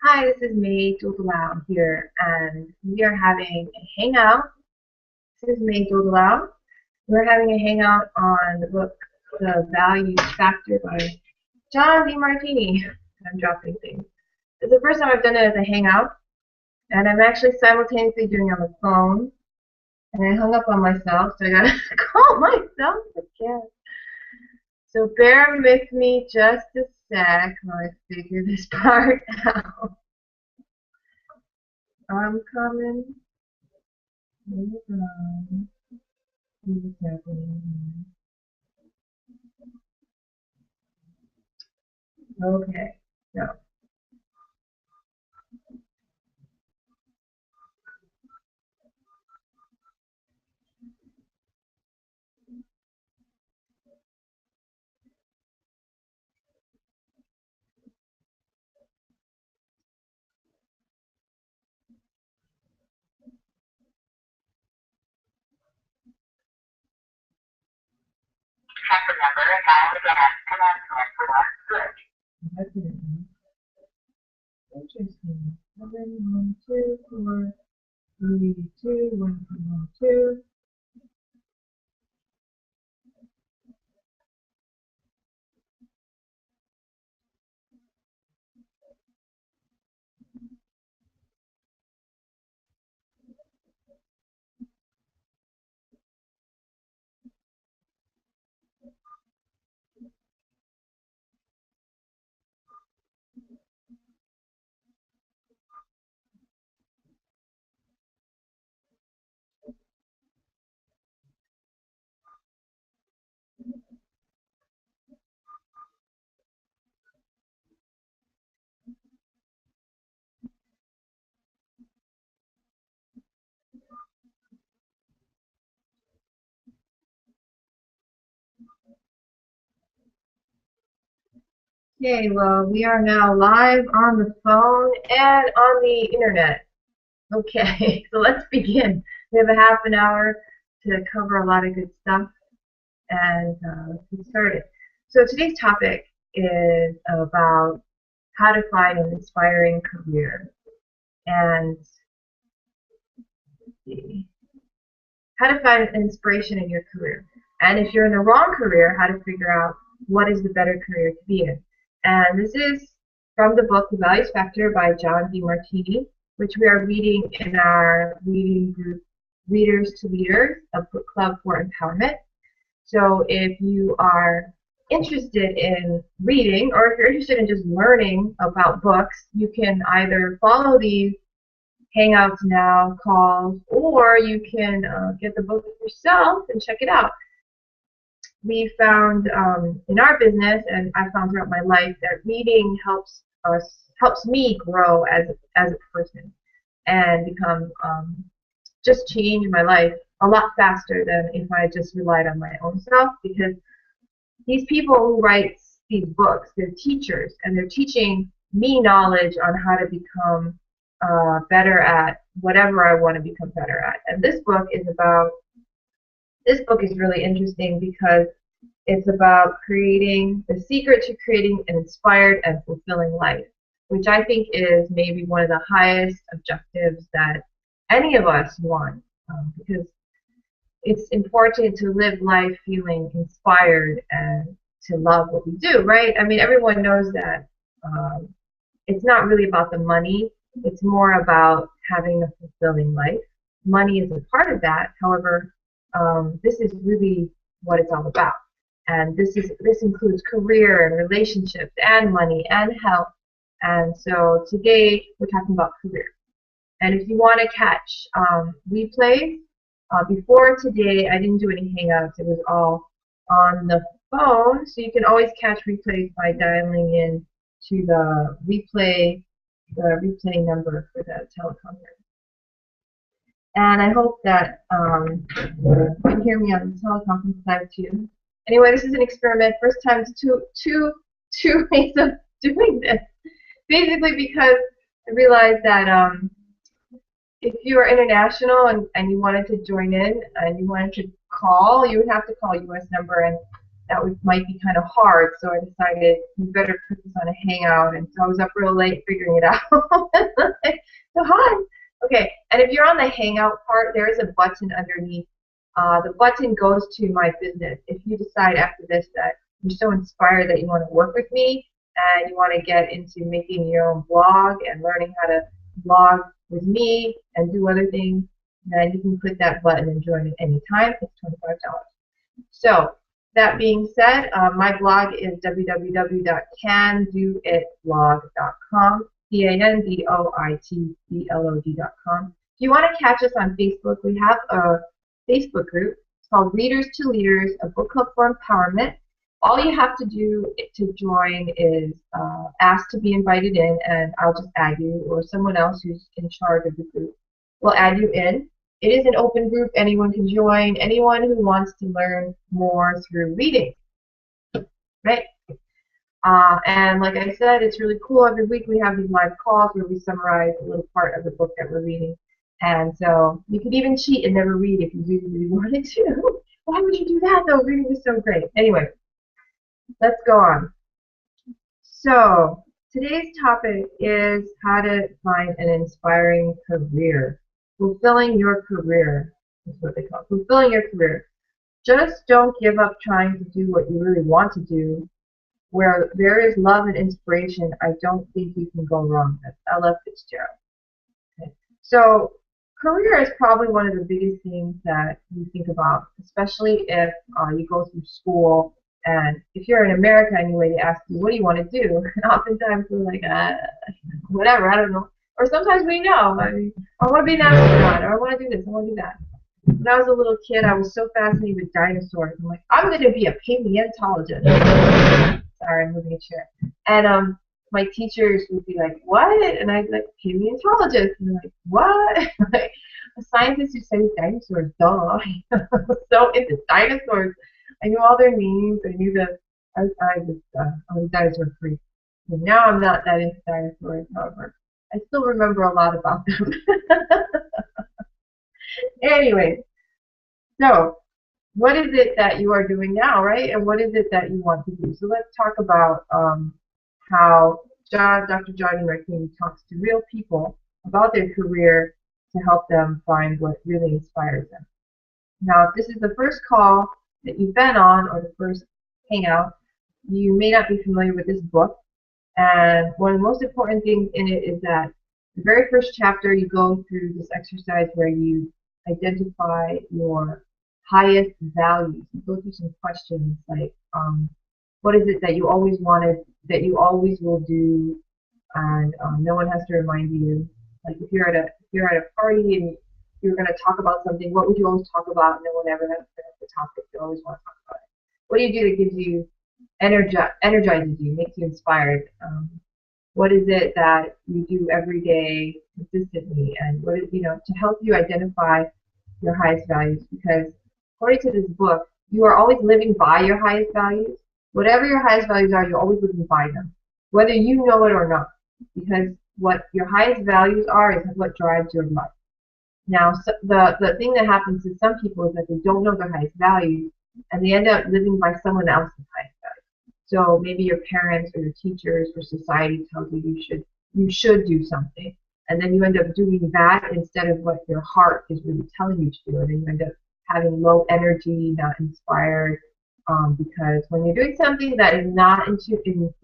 Hi, this is May Dodolau here, and we are having a hangout. This is May Dodolau. We're having a hangout on the book The Value Factor by John DeMartini. I'm dropping things. It's the first time I've done it as a hangout, and I'm actually simultaneously doing it on the phone, and I hung up on myself, so I gotta call myself again. So bear with me just a sec while I figure this part out. I'm coming. Hold on. What's happening here? Okay. So, Chapter number dialed again and then good. that's it. Interesting. 7, 1, 2, 4, 3, 2, 1, 1, 2. Okay, well, we are now live on the phone and on the internet. Okay, so let's begin. We have a half an hour to cover a lot of good stuff, and let's get started. So today's topic is about how to find an inspiring career. And let's see. How to find inspiration in your career. And if you're in the wrong career, how to figure out what is the better career to be in. And this is from the book The Value Factor by John DeMartini, which we are reading in our reading group Readers to Leaders, a book club for empowerment. So if you are interested in reading, or if you're interested in just learning about books, you can either follow these Hangouts now, calls, or you can get the book yourself and check it out. We found in our business, and I found throughout my life, that reading helps me grow as a person and become just change my life a lot faster than if I just relied on my own self, because these people who write these books, they're teachers, and they're teaching me knowledge on how to become better at whatever I want to become better at. And this book is really interesting because it's about creating the secret to creating an inspired and fulfilling life, which I think is maybe one of the highest objectives that any of us want, because it's important to live life feeling inspired and to love what we do, right? I mean, everyone knows that it's not really about the money. It's more about having a fulfilling life. Money is a part of that. However, this is really what it's all about. And this includes career and relationships and money and health. And so today we're talking about career. And if you want to catch replays, before today I didn't do any hangouts. It was all on the phone. So you can always catch replays by dialing in to the replay number for the telecom here. And I hope that you can hear me on the teleconference side too. Anyway, this is an experiment. First time, two ways of doing this. Basically, because I realized that if you are international and you wanted to join in and you wanted to call, you would have to call a U.S. number, and that might be kind of hard, so I decided we better put this on a Hangout, and so I was up real late figuring it out. So hi. Okay, and if you're on the Hangout part, there is a button underneath. The button goes to my business. If you decide after this that you're so inspired that you want to work with me and you want to get into making your own blog and learning how to blog with me and do other things, then you can click that button and join at any time. It's $25. So that being said, my blog is www.candoitblog.com, candoitblog.com. If you want to catch us on Facebook, we have a Facebook group. It's called Readers to Leaders, a book club for empowerment. All you have to do to join is ask to be invited in, and I'll just add you, or someone else who's in charge of the group will add you in. It is an open group. Anyone can join. Anyone who wants to learn more through reading, right? And like I said, it's really cool. Every week we have these live calls where we summarize a little part of the book that we're reading. And so you could even cheat and never read if you really wanted to. Why would you do that, though? Reading is so great. Anyway, let's go on. So today's topic is how to find an inspiring career. Fulfilling your career is what they call it. Fulfilling your career. Just don't give up trying to do what you really want to do. Where there is love and inspiration, I don't think you can go wrong. That's Ella Fitzgerald. Okay. So career is probably one of the biggest things that you think about, especially if you go through school. And if you're in America anyway, they ask you, what do you want to do? And oftentimes we're like, whatever, I don't know. Or sometimes we know. I mean, I want to be an astronaut, or I want to do this, I want to do that. When I was a little kid, I was so fascinated with dinosaurs. I'm like, I'm going to be a paleontologist. Sorry, I'm moving a chair. And my teachers would be like, what? And I'd be like, paleontologist. And they're like, what? Like, a scientist who studies dinosaurs, duh. I was so into dinosaurs. I knew all their names. I knew I was a dinosaur freak. And now I'm not that into dinosaurs, however. I still remember a lot about them. Anyway, so what is it that you are doing now, right? And what is it that you want to do? So let's talk about how Dr. John DeMartini talks to real people about their career to help them find what really inspires them. Now, if this is the first call that you've been on, or the first Hangout, you may not be familiar with this book. And one of the most important things in it is that the very first chapter, you go through this exercise where you identify your highest values. You go through some questions like, what is it that you always wanted, that you always will do, and no one has to remind you. Like if you're at a party and you're going to talk about something, what would you always talk about? No one ever has to bring up the topic. You always want to talk about it. What do you do that gives you energizes you, makes you inspired? What is it that you do every day consistently, and what is, to help you identify your highest values? Because according to this book, you are always living by your highest values. Whatever your highest values are, you're always living by them, whether you know it or not. Because what your highest values are is what drives your life. Now, so the thing that happens to some people is that they don't know their highest values, and they end up living by someone else's highest values. So maybe your parents or your teachers or society tells you you should do something, and then you end up doing that instead of what your heart is really telling you to do, and then you end up having low energy, not inspired, because when you're doing something that is not in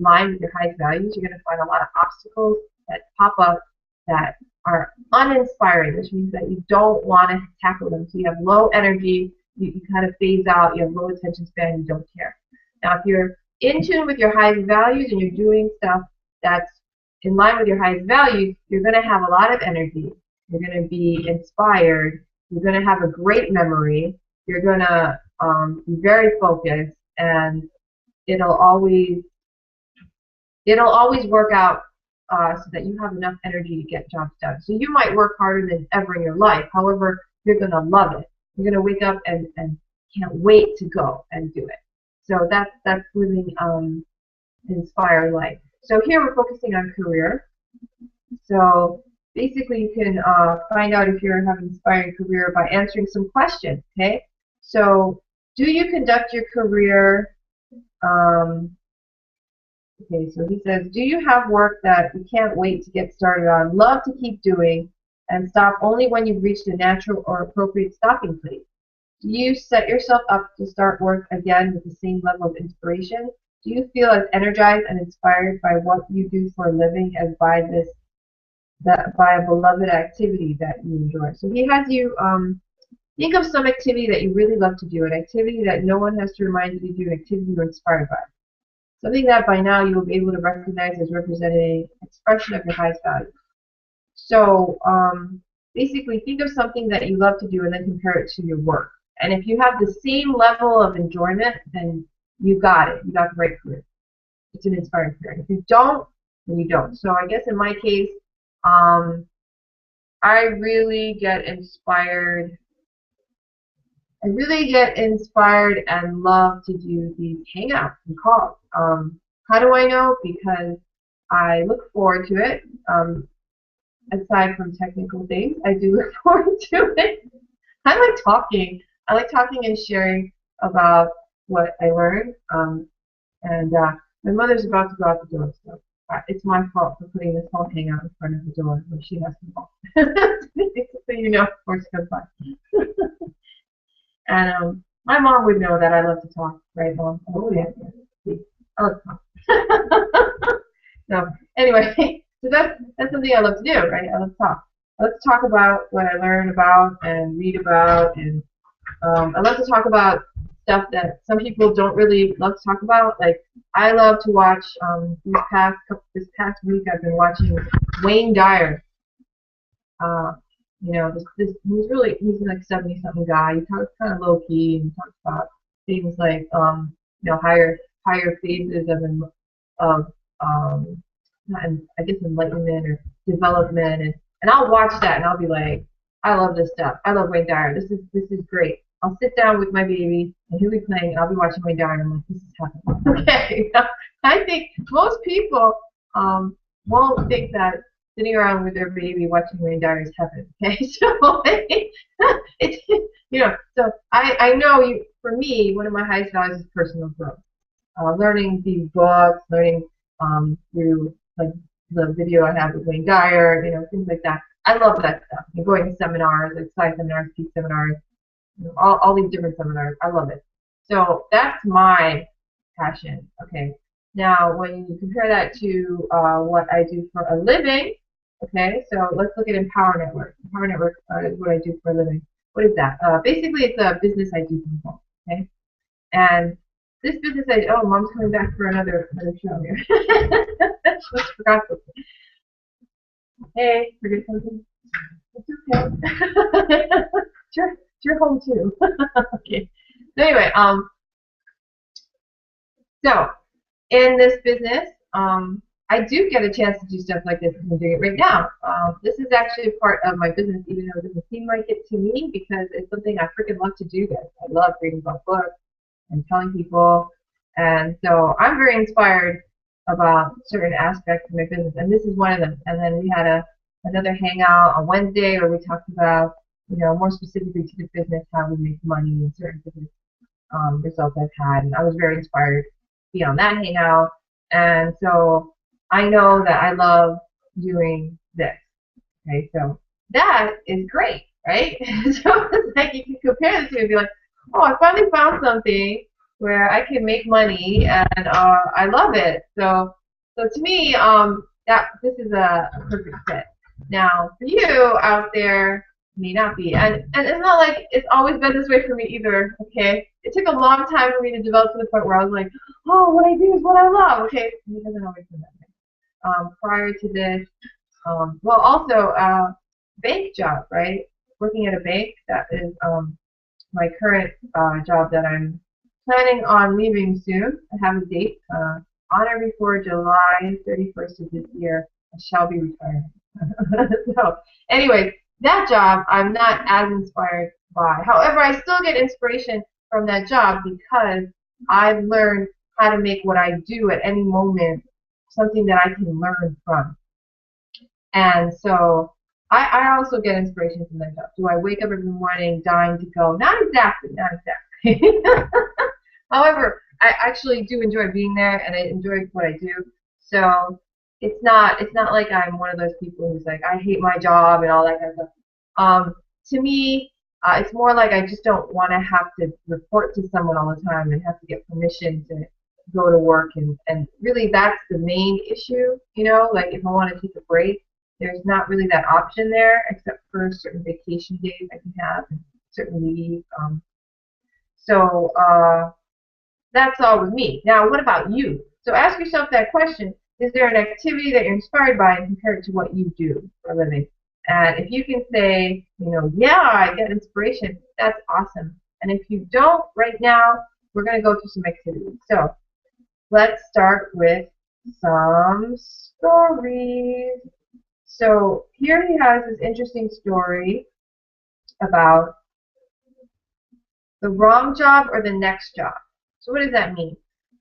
line with your highest values, you're going to find a lot of obstacles that pop up that are uninspiring, which means that you don't want to tackle them. So you have low energy, you kind of phase out, you have low attention span, you don't care. Now, if you're in tune with your highest values and you're doing stuff that's in line with your highest values, you're going to have a lot of energy. You're going to be inspired. You're going to have a great memory. You're going to be very focused, and it'll always work out so that you have enough energy to get jobs done. So you might work harder than ever in your life. However, you're going to love it. You're going to wake up and can't wait to go and do it. So that's living an inspired life. So here we're focusing on career. So basically you can find out if you have an inspiring career by answering some questions, okay? So do you conduct your career Okay, so he says, do you have work that you can't wait to get started on, love to keep doing, and stop only when you've reached a natural or appropriate stopping place? Do you set yourself up to start work again with the same level of inspiration? Do you feel as energized and inspired by what you do for a living as by a beloved activity that you enjoy? So he has you think of some activity that you really love to do, an activity that no one has to remind you to do, an activity you're inspired by. Something that by now you will be able to recognize as representing an expression of your highest value. So basically, think of something that you love to do and then compare it to your work. And if you have the same level of enjoyment, then you got it. You got the right career. It's an inspiring career. If you don't, then you don't. So I guess in my case, I really get inspired. I really get inspired and love to do these hangouts and calls. How do I know? Because I look forward to it. Aside from technical things, I do look forward to it. I like talking. I like talking and sharing about what I learned. And my mother's about to go out the door, so it's my fault for putting this whole hangout in front of the door when she has to walk. So you know, of course, comes by. And my mom would know that I love to talk, right, Mom? Oh yeah, see, I love to talk. So anyway, so that's something I love to do, right? I love to talk. I love to talk about what I learn about and read about, and I love to talk about stuff that some people don't really love to talk about. Like I love to watch this past week I've been watching Wayne Dyer. You know, he's like 70-something guy. He talks kind of low key and talks about things like you know, higher phases of and I guess enlightenment or development, and I'll watch that and I'll be like, I love this stuff. I love Wayne Dyer. This is great. I'll sit down with my baby and he'll be playing and I'll be watching Wayne Dyer and I'm like, this is happening. Okay. I think most people won't think that sitting around with their baby watching Wayne Dyer is heaven. Okay, so it's you know, so I know for me one of my highest values is personal growth. Learning these books, learning through like the video I have with Wayne Dyer, you know, things like that. I love that stuff. And going to seminars, like side seminars, peak seminars, you know, all these different seminars. I love it. So that's my passion. Okay. Now, when you compare that to what I do for a living, okay, so let's look at Empower Network. Empower Network is what I do for a living. What is that? Basically, it's a business I do from home. Okay, and this business oh, Mom's coming back for another show here. Just forgot something. Hey, forget something? It's okay. It's your home too. Okay. So anyway, so in this business, I do get a chance to do stuff like this, and I'm doing it right now. This is actually a part of my business, even though it doesn't seem like it to me, because it's something I freaking love to do. This. I love reading about books and telling people, and so I'm very inspired about certain aspects of my business, and this is one of them. And then we had another hangout on Wednesday where we talked about, you know, more specifically to the business, how we make money and certain business results I've had, and I was very inspired to be on that hangout. And so I know that I love doing this. Okay, so that is great, right? So it's like you can compare the two and be like, oh, I finally found something where I can make money and I love it. So to me, that this is a perfect fit. Now for you out there, may not be, and it's not like it's always been this way for me either. Okay, it took a long time for me to develop to the point where I was like, oh, what I do is what I love. Okay, it doesn't always be that way. Prior to this, well, also bank job, right? Working at a bank, that is my current job that I'm planning on leaving soon. I have a date on or before July 31st of this year. I shall be retiring. So, anyways, that job I'm not as inspired by. However, I still get inspiration from that job because I've learned how to make what I do at any moment something that I can learn from. And so I also get inspiration from that job. Do I wake up every morning dying to go? Not exactly, not exactly. However, I actually do enjoy being there, and I enjoy what I do. So it's not like I'm one of those people who's like I hate my job and all that kind of stuff. To me, it's more like I just don't want to have to report to someone all the time and have to get permission to go to work, and really that's the main issue. You know, like if I want to take a break, there's not really that option there except for certain vacation days I can have and certain leave. So that's all with me. Now, what about you? So ask yourself that question. Is there an activity that you're inspired by and compare it to what you do for a living? And if you can say, you know, yeah, I get inspiration, that's awesome. And if you don't right now, we're going to go through some activities. So let's start with some stories. So here he has this interesting story about the wrong job or the next job. So what does that mean?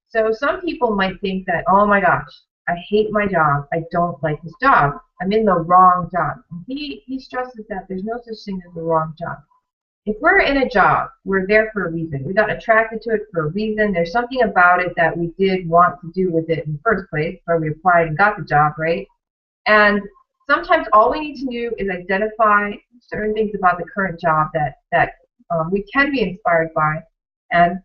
So some people might think that, oh my gosh, I hate my job. I don't like this job. I'm in the wrong job. And he stresses that there's no such thing as the wrong job. If we're in a job, we're there for a reason. We got attracted to it for a reason. There's something about it that we did want to do with it in the first place, where we applied and got the job, right? And sometimes all we need to do is identify certain things about the current job that we can be inspired by, and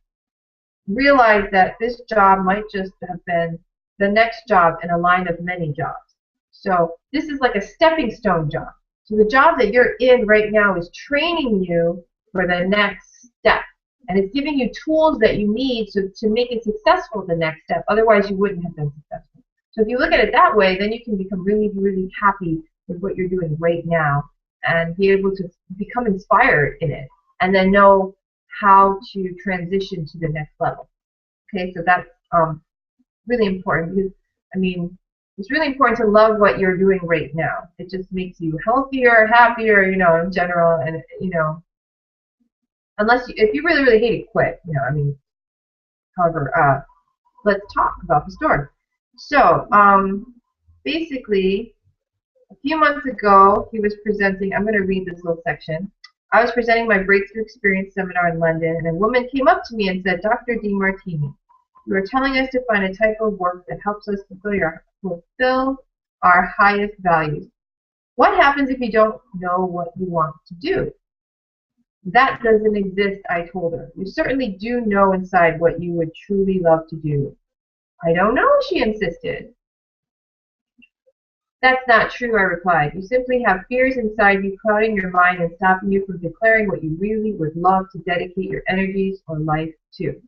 realize that this job might just have been the next job in a line of many jobs. So this is like a stepping stone job. So the job that you're in right now is training you for the next step. And it's giving you tools that you need to make it successful the next step. Otherwise, you wouldn't have been successful. So if you look at it that way, then you can become really, really happy with what you're doing right now and be able to become inspired in it and then know how to transition to the next level. Okay, so that's really important because, I mean, it's really important to love what you're doing right now. It just makes you healthier, happier, you know, in general, and, you know, if you really, really hate it, quit, you know, I mean, however, let's talk about the story. So, basically, a few months ago, he was presenting, I'm going to read this little section. I was presenting my Breakthrough Experience seminar in London, and a woman came up to me and said, Dr. DeMartini, you are telling us to find a type of work that helps us fulfill our highest values. What happens if you don't know what you want to do? That doesn't exist, I told her. You certainly do know inside what you would truly love to do. I don't know, she insisted. That's not true, I replied. You simply have fears inside you clouding your mind and stopping you from declaring what you really would love to dedicate your energies or life to.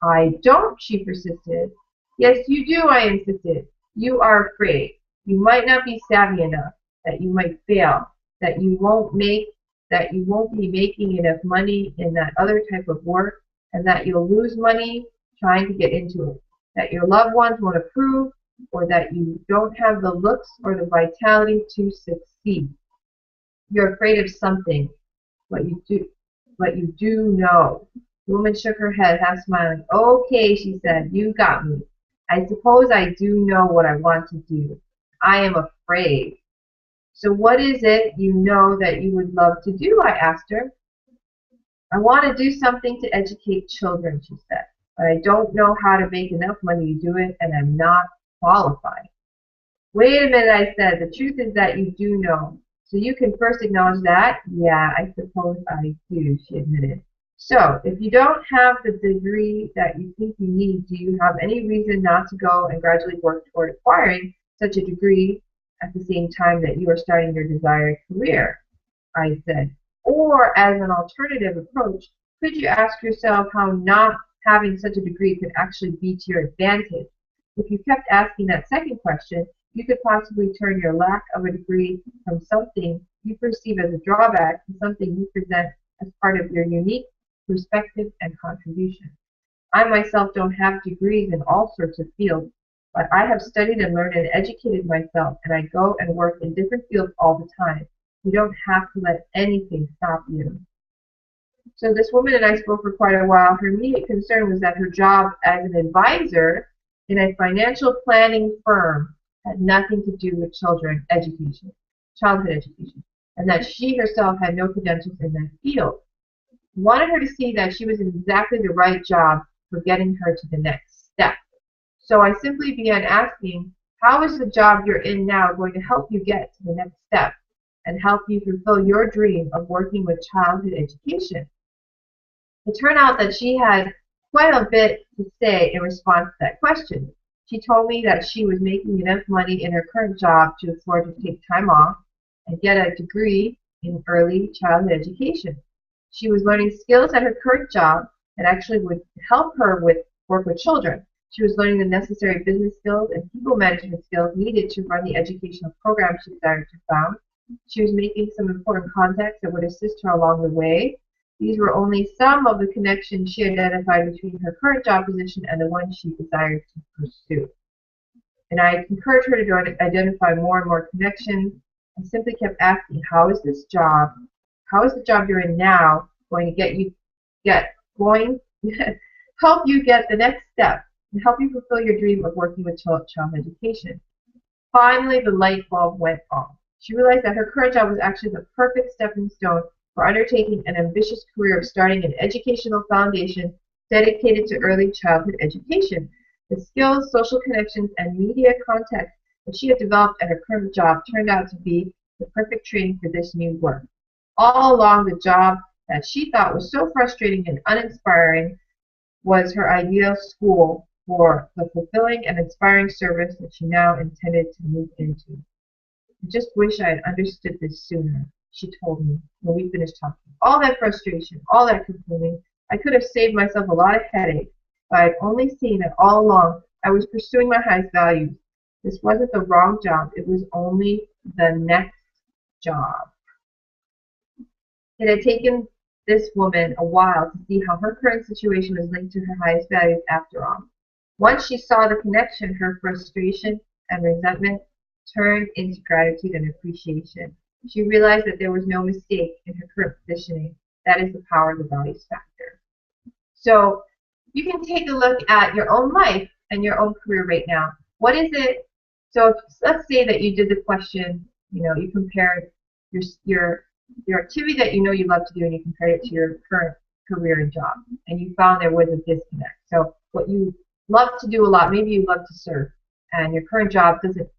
I don't, she persisted. Yes, you do, I insisted. You are afraid. You might not be savvy enough, that you might fail, that you won't be making enough money in that other type of work, and that you'll lose money trying to get into it, that your loved ones won't approve, or that you don't have the looks or the vitality to succeed. You're afraid of something, what you do know. The woman shook her head, half smiling. Okay, she said, you got me. I suppose I do know what I want to do. I am afraid. So what is it you know that you would love to do? I asked her. I want to do something to educate children, she said, but I don't know how to make enough money to do it, and I'm not qualified. Wait a minute, I said. The truth is that you do know. So you can first acknowledge that. Yeah, I suppose I do, she admitted. So, if you don't have the degree that you think you need, do you have any reason not to go and gradually work toward acquiring such a degree at the same time that you are starting your desired career? I said. Or, as an alternative approach, could you ask yourself how not having such a degree could actually be to your advantage? If you kept asking that second question, you could possibly turn your lack of a degree from something you perceive as a drawback to something you present as part of your unique perspective and contribution. I myself don't have degrees in all sorts of fields, but I have studied and learned and educated myself, and I go and work in different fields all the time. You don't have to let anything stop you. So this woman and I spoke for quite a while. Her immediate concern was that her job as an advisor in a financial planning firm had nothing to do with childhood education, and that she herself had no credentials in that field. Wanted her to see that she was in exactly the right job for getting her to the next step. So I simply began asking, how is the job you're in now going to help you get to the next step and help you fulfill your dream of working with childhood education? It turned out that she had quite a bit to say in response to that question. She told me that she was making enough money in her current job to afford to take time off and get a degree in early childhood education. She was learning skills at her current job that actually would help her work with children. She was learning the necessary business skills and people management skills needed to run the educational program she desired to found. She was making some important contacts that would assist her along the way. These were only some of the connections she identified between her current job position and the one she desired to pursue. And I encouraged her to identify more and more connections and simply kept asking, how is the job you're in now going to help you get the next step and help you fulfill your dream of working with child education? Finally, the light bulb went off. She realized that her current job was actually the perfect stepping stone for undertaking an ambitious career of starting an educational foundation dedicated to early childhood education. The skills, social connections, and media contacts that she had developed at her current job turned out to be the perfect training for this new work. All along, the job that she thought was so frustrating and uninspiring was her ideal school for the fulfilling and inspiring service that she now intended to move into. I just wish I had understood this sooner, she told me when we finished talking. All that frustration, all that complaining, I could have saved myself a lot of headache if I had only seen that all along I was pursuing my highest values. This wasn't the wrong job, it was only the next job. It had taken this woman a while to see how her current situation was linked to her highest values after all. Once she saw the connection, her frustration and resentment turned into gratitude and appreciation. She realized that there was no mistake in her current positioning. That is the power of the values factor. So you can take a look at your own life and your own career right now. What is it? So let's say that you did the question, you compared your activity that you love to do and you compared it to your current career and job, and you found there was a disconnect. So what you love to do a lot, maybe you love to surf, and your current job doesn't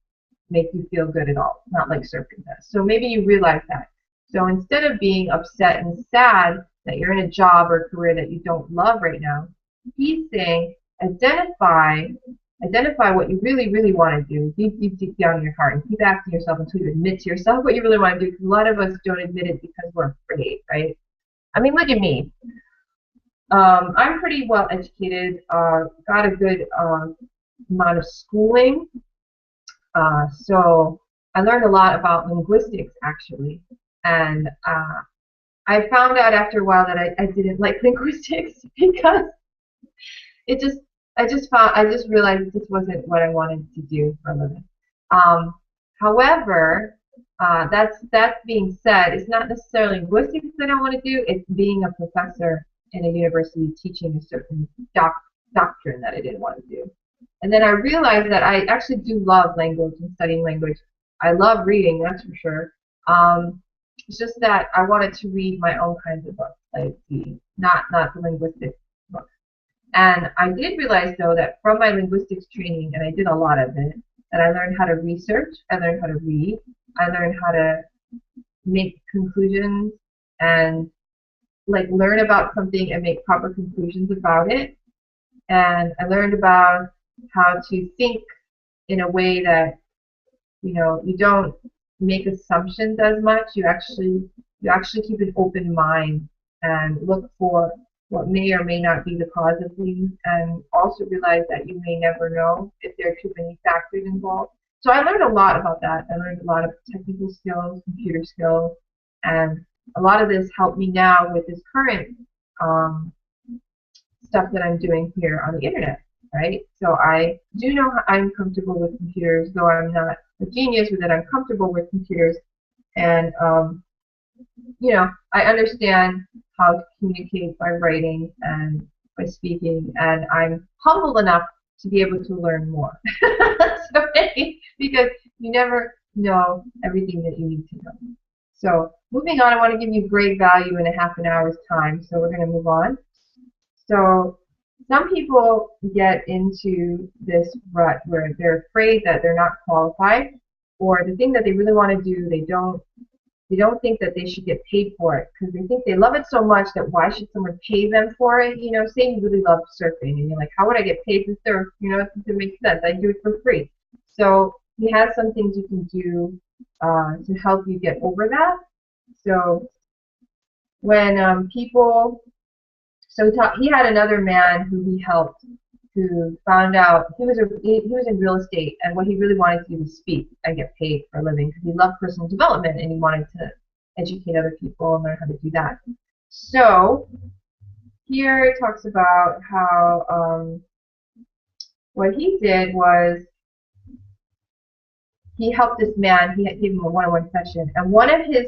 make you feel good at all, not like surfing does. So maybe you realize that. So instead of being upset and sad that you're in a job or a career that you don't love right now, he's saying identify what you really, really want to do deep down in your heart, and keep asking yourself until you admit to yourself what you really want to do, because a lot of us don't admit it because we're afraid, right? I mean, look at me. I'm pretty well educated, got a good amount of schooling, so I learned a lot about linguistics actually, and I found out after a while that I didn't like linguistics because I just realized this wasn't what I wanted to do for a living. However, that's being said, it's not necessarily linguistics that I don't want to do, it's being a professor in a university teaching a certain doctrine that I didn't want to do. And then I realized that I actually do love language and studying language. I love reading, that's for sure. It's just that I wanted to read my own kinds of books, like not the linguistic books. And I did realize, though, that from my linguistics training, and I did a lot of it, that I learned how to research, I learned how to read, I learned how to make conclusions and learn about something and make proper conclusions about it. And I learned about how to think in a way that you don't make assumptions as much. You actually keep an open mind and look for what may or may not be the cause of things, and also realize that you may never know if there are too many factors involved. So I learned a lot about that. I learned a lot of technical skills, computer skills, and a lot of this helped me now with this current stuff that I'm doing here on the internet, right? So I do know I'm comfortable with computers, though I'm not a genius with it. I'm comfortable with computers, and I understand how to communicate by writing and by speaking, and I'm humble enough to be able to learn more. So, because you never know everything that you need to know. So moving on, I want to give you great value in a half an hour's time, so we're going to move on. So some people get into this rut where they're afraid that they're not qualified, or the thing that they really want to do, they don't think that they should get paid for it because they think they love it so much that why should someone pay them for it? You know, say you really love surfing and you're like, how would I get paid to surf? You know, it doesn't make sense. I do it for free. So he has some things you can do to help you get over that. So when people, so he had another man who he helped who found out he was in real estate, and what he really wanted to do was speak and get paid for a living because he loved personal development and he wanted to educate other people and learn how to do that. So here it talks about how what he did was he helped this man. He gave him a one-on-one session, and one of his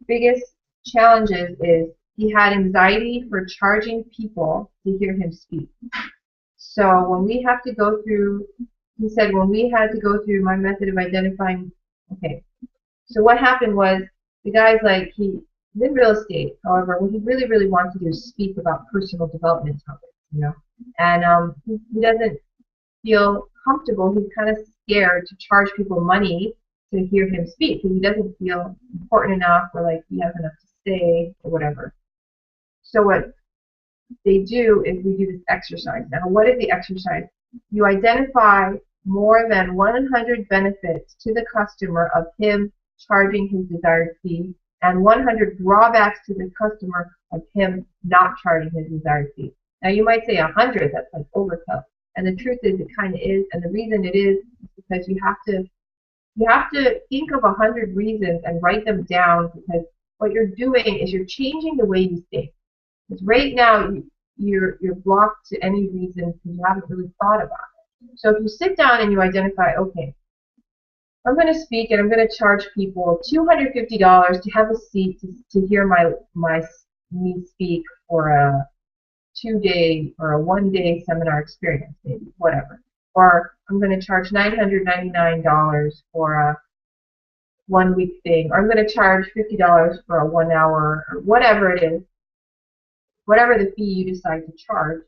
biggest challenges is he had anxiety for charging people to hear him speak. So when we have to go through, he said, when we had to go through my method of identifying, okay, so what happened was the guy's like, he's in real estate, however, what he really, really wants to do is speak about personal development topics, you know, and he doesn't feel comfortable. He's kind of scared to charge people money to hear him speak because he doesn't feel important enough or like he has enough to say or whatever. So what they do is we do this exercise. Now, what is the exercise? You identify more than 100 benefits to the customer of him charging his desired fee and 100 drawbacks to the customer of him not charging his desired fee. Now, you might say 100, that's like overkill. And the truth is it kind of is, and the reason it is because you have to think of 100 reasons and write them down because what you're doing is you're changing the way you think. Because right now you're blocked to any reason because you haven't really thought about it. So if you sit down and you identify, okay, I'm going to speak and I'm going to charge people $250 to have a seat to hear me speak for a 2-day or a 1-day seminar experience, maybe, whatever. Or I'm going to charge $999 for a 1-week thing, or I'm going to charge $50 for a 1-hour, or whatever it is, whatever the fee you decide to charge.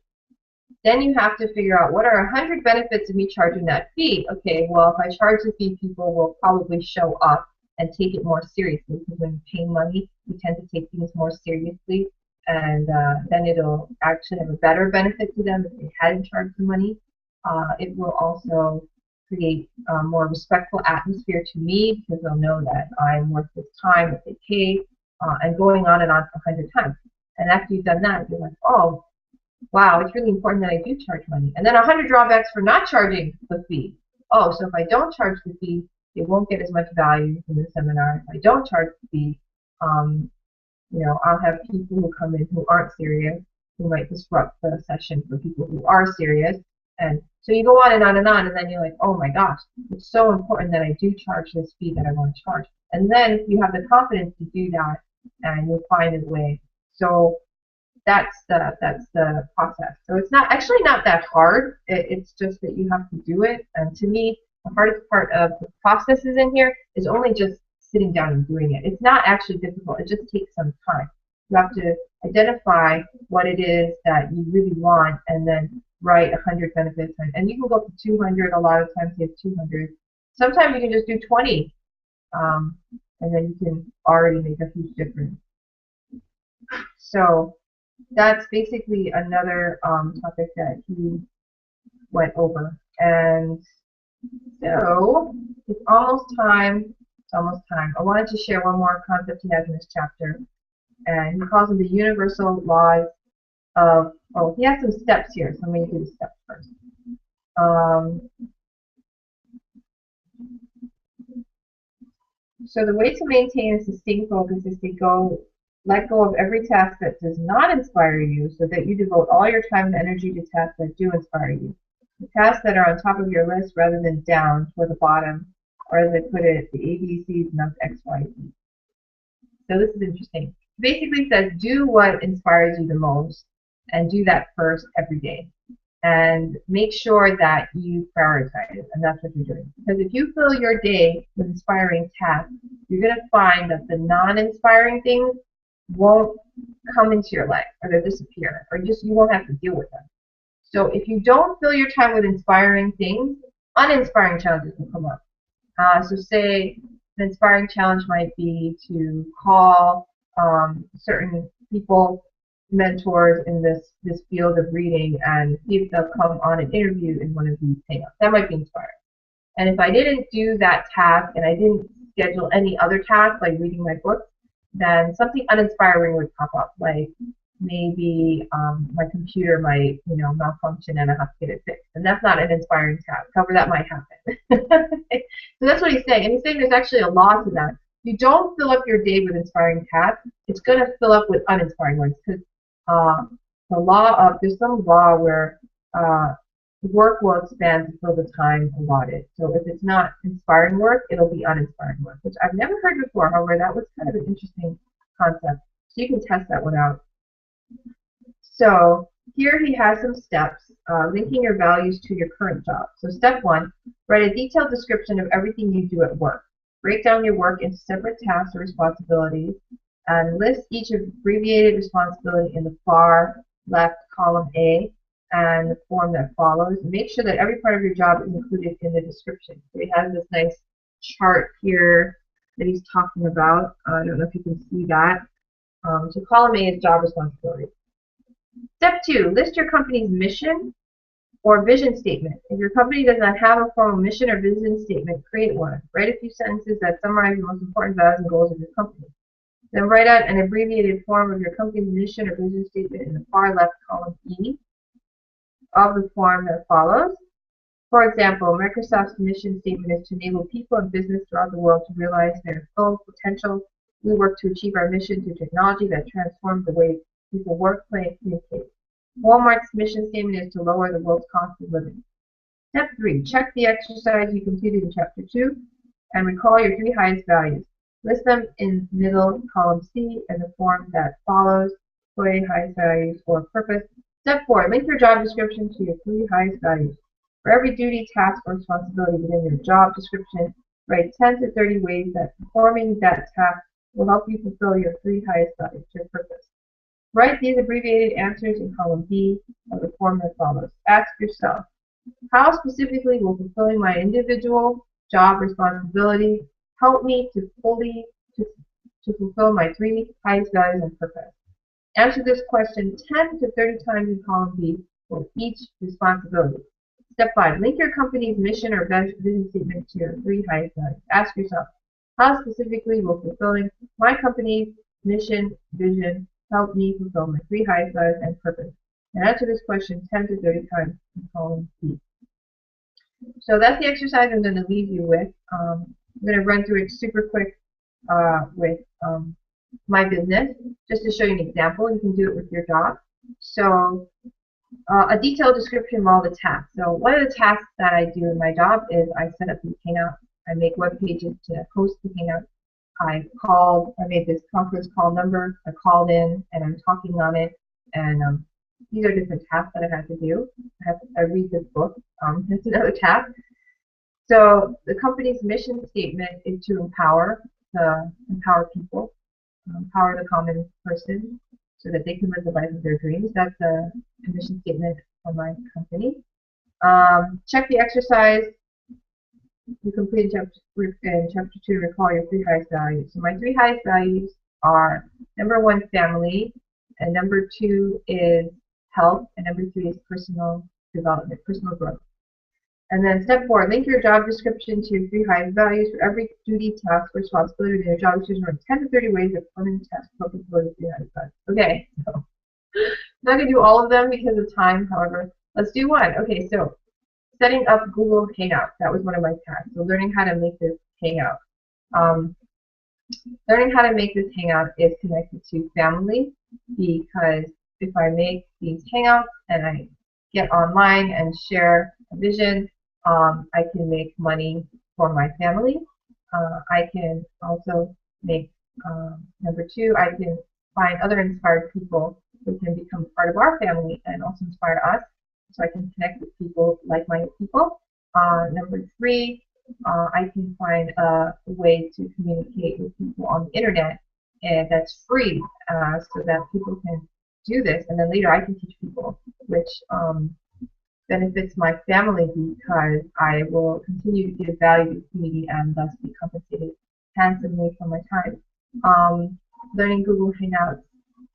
Then you have to figure out what are 100 benefits of me charging that fee. Okay, well, if I charge the fee, people will probably show up and take it more seriously because when you pay money, you tend to take things more seriously, and then it'll actually have a better benefit to them if they hadn't charged the money. It will also create a more respectful atmosphere to me because they'll know that I'm worth this time that they pay, and going on and on for 100 times. And after you've done that, you're like, oh, wow, it's really important that I do charge money. And then 100 drawbacks for not charging the fee. Oh, so if I don't charge the fee, they won't get as much value from the seminar. If I don't charge the fee, I'll have people who come in who aren't serious, who might disrupt the session for people who are serious. And so you go on and on and on, and then you're like, oh my gosh, it's so important that I do charge this fee that I want to charge. And then you have the confidence to do that, and you'll find a way. So that's the process. So it's not that hard. It's just that you have to do it. And to me, the hardest part of the processes in here is only just sitting down and doing it. It's not actually difficult. It just takes some time. You have to identify what it is that you really want and then write 100 benefits. And you can go up to 200. A lot of times you have 200. Sometimes you can just do 20. And then you can already make a huge difference. So that's basically another topic that he went over. And so it's almost time. It's almost time. I wanted to share one more concept he has in this chapter. And he calls them the universal laws of, he has some steps here, so I'm going to do the steps first. So the way to maintain a sustained focus is to let go of every task that does not inspire you so that you devote all your time and energy to tasks that do inspire you. The tasks that are on top of your list rather than down toward the bottom, or as I put it, the ABCs, not the XYZ. So this is interesting. Basically says do what inspires you the most and do that first every day. And make sure that you prioritize it, and that's what you're doing. Because if you fill your day with inspiring tasks, you're going to find that the non-inspiring things won't come into your life, or they'll disappear, or you won't have to deal with them. So if you don't fill your time with inspiring things, uninspiring challenges will come up. So say an inspiring challenge might be to call certain people, mentors in this field of reading, and see if they'll come on an interview in one of these hangouts. That might be inspiring. And if I didn't do that task and I didn't schedule any other tasks like reading my books, then something uninspiring would pop up, like maybe my computer might, malfunction and I have to get it fixed. And that's not an inspiring task. However, that might happen. So that's what he's saying. And he's saying there's actually a law to that. If you don't fill up your day with inspiring tasks, it's going to fill up with uninspiring ones. Because there's some law where work will expand to fill the time allotted. So if it's not inspiring work, it'll be uninspiring work, which I've never heard before. However, that was kind of an interesting concept. So you can test that one out. So here he has some steps, linking your values to your current job. So step 1, write a detailed description of everything you do at work. Break down your work into separate tasks or responsibilities, and list each abbreviated responsibility in the far left column A and the form that follows. Make sure that every part of your job is included in the description. So he has this nice chart here that he's talking about. I don't know if you can see that. So column A is job responsibility. Step 2, list your company's mission or vision statement. If your company does not have a formal mission or vision statement, create one. Write a few sentences that summarize the most important values and goals of your company. Then write out an abbreviated form of your company's mission or vision statement in the far left column E of the form that follows. For example, Microsoft's mission statement is to enable people and business throughout the world to realize their full potential. We work to achieve our mission through technology that transforms the way people work, play, and communicate. Walmart's mission statement is to lower the world's cost of living. Step 3, check the exercise you completed in Chapter 2 and recall your 3 highest values. List them in middle column C in the form that follows, 3 highest values or purpose. Step 4, link your job description to your 3 highest values. For every duty, task, or responsibility within your job description, write 10 to 30 ways that performing that task will help you fulfill your 3 highest values, your purpose. Write these abbreviated answers in column B of the form that follows. Ask yourself, how specifically will fulfilling my individual job responsibility help me to fulfill my 3 highest values and purpose? Answer this question 10 to 30 times in column B for each responsibility. Step 5, link your company's mission or vision statement to your 3 highest values. Ask yourself, how specifically will fulfilling my company's mission, vision, help me fulfill my 3 highest values and purpose? And answer this question 10 to 30 times in column B. So that's the exercise I'm going to leave you with. I'm going to run through it super quick with my business, just to show you an example. You can do it with your job. So a detailed description of all the tasks. So one of the tasks that I do in my job is I set up the Hangout. I make web pages to host the Hangout. I made this conference call number. I called in and I'm talking on it. And these are different tasks that I have to do. I read this book. That's another task. So the company's mission statement is to empower people, empower the common person so that they can live the life of their dreams. That's a mission statement for my company. Check the exercise you completed in Chapter 2 to recall your 3 highest values. So my 3 highest values are number 1, family, and number 2 is health, and number 3 is personal development, personal growth. And then step 4, link your job description to your 3 highest values. For every duty, task, or responsibility in your job description, write 10 to 30 ways of performing the task to fulfill your 3 highest values. Okay, so I'm not going to do all of them because of time, however. Let's do one. Okay, so setting up Google Hangout. That was one of my tasks. So learning how to make this Hangout. Learning how to make this Hangout is connected to family, because if I make these Hangouts and I get online and share a vision, I can make money for my family. I can also make, number 2, I can find other inspired people who can become part of our family and also inspire us, so I can connect with people, like-minded people. Number 3, I can find a way to communicate with people on the internet and that's free, so that people can do this, and then later I can teach people, which benefits my family because I will continue to give value to the community and thus be compensated handsomely for my time. Learning Google Hangouts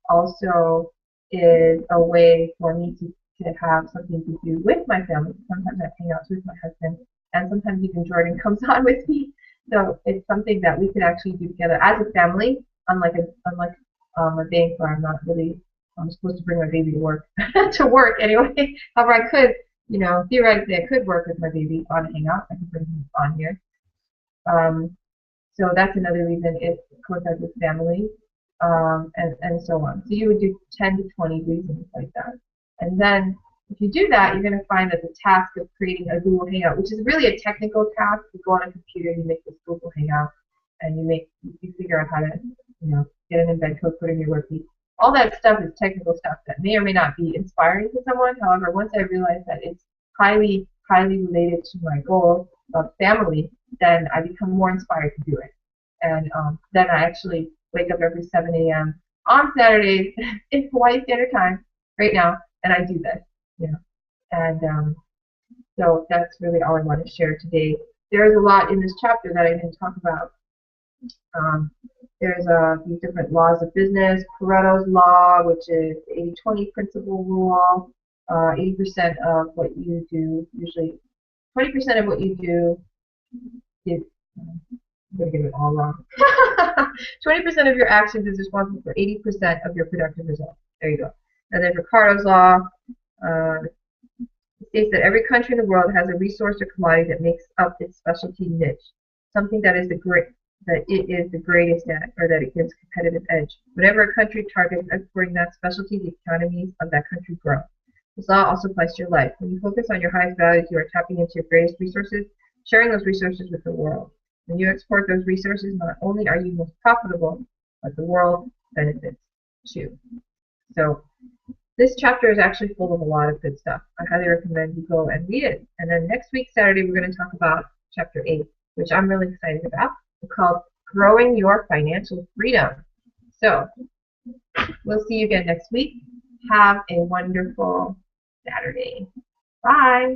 also is a way for me to have something to do with my family. Sometimes I have hangouts with my husband, and sometimes even Jordan comes on with me. So it's something that we could actually do together as a family, unlike a bank where I'm not really supposed to bring my baby to work to work anyway. However, I could, theoretically, I could work with my baby on a hangout. I could bring him on here. So that's another reason it coincides with family, and so on. So you would do 10 to 20 reasons like that. And then if you do that, you're going to find that the task of creating a Google Hangout, which is really a technical task, you go on a computer, you make this Google Hangout, and you figure out how to, get an embed code, put in your worksheet. All that stuff is technical stuff that may or may not be inspiring to someone. However, once I realize that it's highly, highly related to my goal of family, then I become more inspired to do it. And then I actually wake up every 7 a.m. on Saturdays in Hawaii Standard Time right now, and I do this. And so that's really all I want to share today. There's a lot in this chapter that I didn't talk about. There's these different laws of business, Pareto's law, which is the 80-20 principle rule. 80% of what you do, usually 20% of what you do is, I'm going to get it all wrong. 20% of your actions is responsible for 80% of your productive results. There you go. And then Ricardo's law states that every country in the world has a resource or commodity that makes up its specialty niche, something that it is the greatest at, or that it gives competitive edge. Whenever a country targets exporting that specialty, the economies of that country grow. This law also applies to your life. When you focus on your highest values, you are tapping into your greatest resources, sharing those resources with the world. When you export those resources, not only are you most profitable, but the world benefits too. So this chapter is actually full of a lot of good stuff. I highly recommend you go and read it. And then next week, Saturday, we're going to talk about chapter 8, which I'm really excited about. It's called Growing Your Financial Freedom. So we'll see you again next week. Have a wonderful Saturday. Bye.